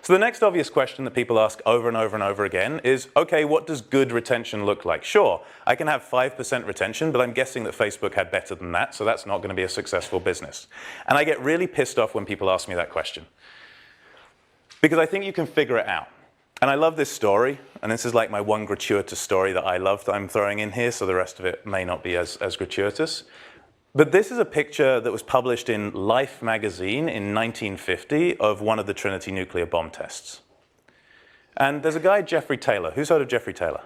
So the next obvious question that people ask over and over and over again is, okay, what does good retention look like? Sure, I can have 5% retention, but I'm guessing that Facebook had better than that, so that's not going to be a successful business. And I get really pissed off when people ask me that question, because I think you can figure it out. And I love this story, and this is like my one gratuitous story that I love that I'm throwing in here, so the rest of it may not be as gratuitous. But this is a picture that was published in Life magazine in 1950 of one of the Trinity nuclear bomb tests. And there's a guy, Jeffrey Taylor. Who's heard of Jeffrey Taylor?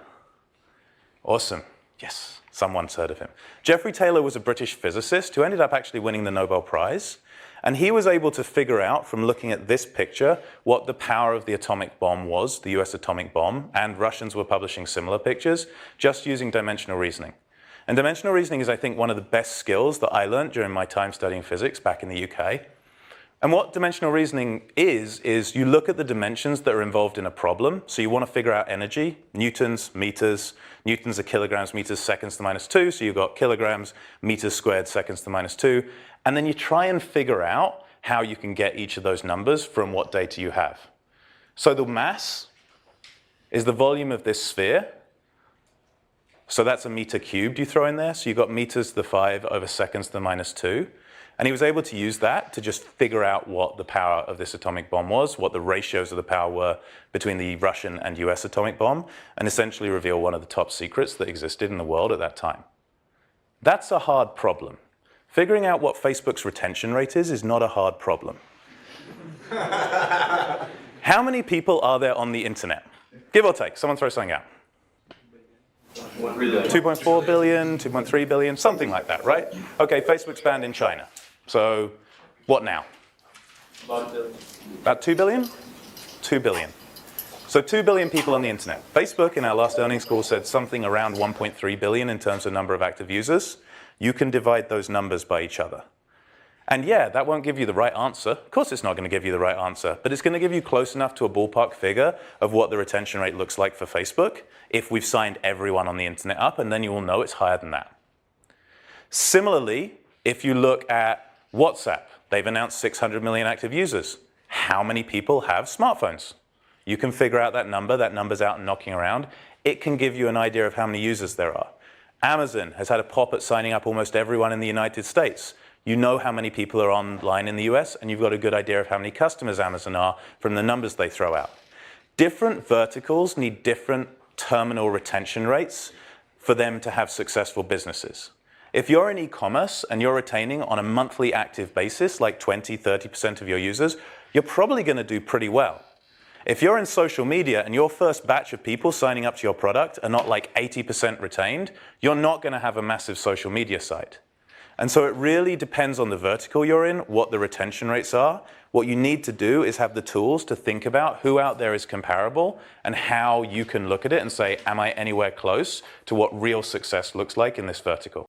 Awesome. Yes, someone's heard of him. Jeffrey Taylor was a British physicist who ended up actually winning the Nobel Prize. And he was able to figure out from looking at this picture what the power of the atomic bomb was, the US atomic bomb, and Russians were publishing similar pictures, just using dimensional reasoning. And dimensional reasoning is, I think, one of the best skills that I learned during my time studying physics back in the UK. And what dimensional reasoning is you look at the dimensions that are involved in a problem. So you want to figure out energy, newtons, meters. Newtons are kilograms, meters, seconds to the minus 2. So you've got kilograms, meters squared, seconds to the minus 2. And then you try and figure out how you can get each of those numbers from what data you have. So the mass is the volume of this sphere. So that's a meter cubed you throw in there. So you've got meters to the 5 over seconds to the minus 2. And he was able to use that to just figure out what the power of this atomic bomb was, what the ratios of the power were between the Russian and US atomic bomb, and essentially reveal one of the top secrets that existed in the world at that time. That's a hard problem. Figuring out what Facebook's retention rate is not a hard problem. How many people are there on the internet? Give or take. Someone throw something out. 2.4 billion, 2.3 billion, something like that, right? Okay, Facebook's banned in China. So what now? About 2 billion? 2 billion. So 2 billion people on the internet. Facebook in our last earnings call said something around 1.3 billion in terms of number of active users. You can divide those numbers by each other. And yeah, that won't give you the right answer. Of course it's not going to give you the right answer, but it's going to give you close enough to a ballpark figure of what the retention rate looks like for Facebook if we've signed everyone on the internet up, and then you will know it's higher than that. Similarly, if you look at WhatsApp, they've announced 600 million active users. How many people have smartphones? You can figure out that number. That number's out and knocking around. It can give you an idea of how many users there are. Amazon has had a pop at signing up almost everyone in the United States. You know how many people are online in the US, and you've got a good idea of how many customers Amazon are from the numbers they throw out. Different verticals need different terminal retention rates for them to have successful businesses. If you're in e-commerce and you're retaining on a monthly active basis, like 20, 30% of your users, you're probably going to do pretty well. If you're in social media and your first batch of people signing up to your product are not like 80% retained, you're not going to have a massive social media site. And so it really depends on the vertical you're in, what the retention rates are. What you need to do is have the tools to think about who out there is comparable and how you can look at it and say, am I anywhere close to what real success looks like in this vertical?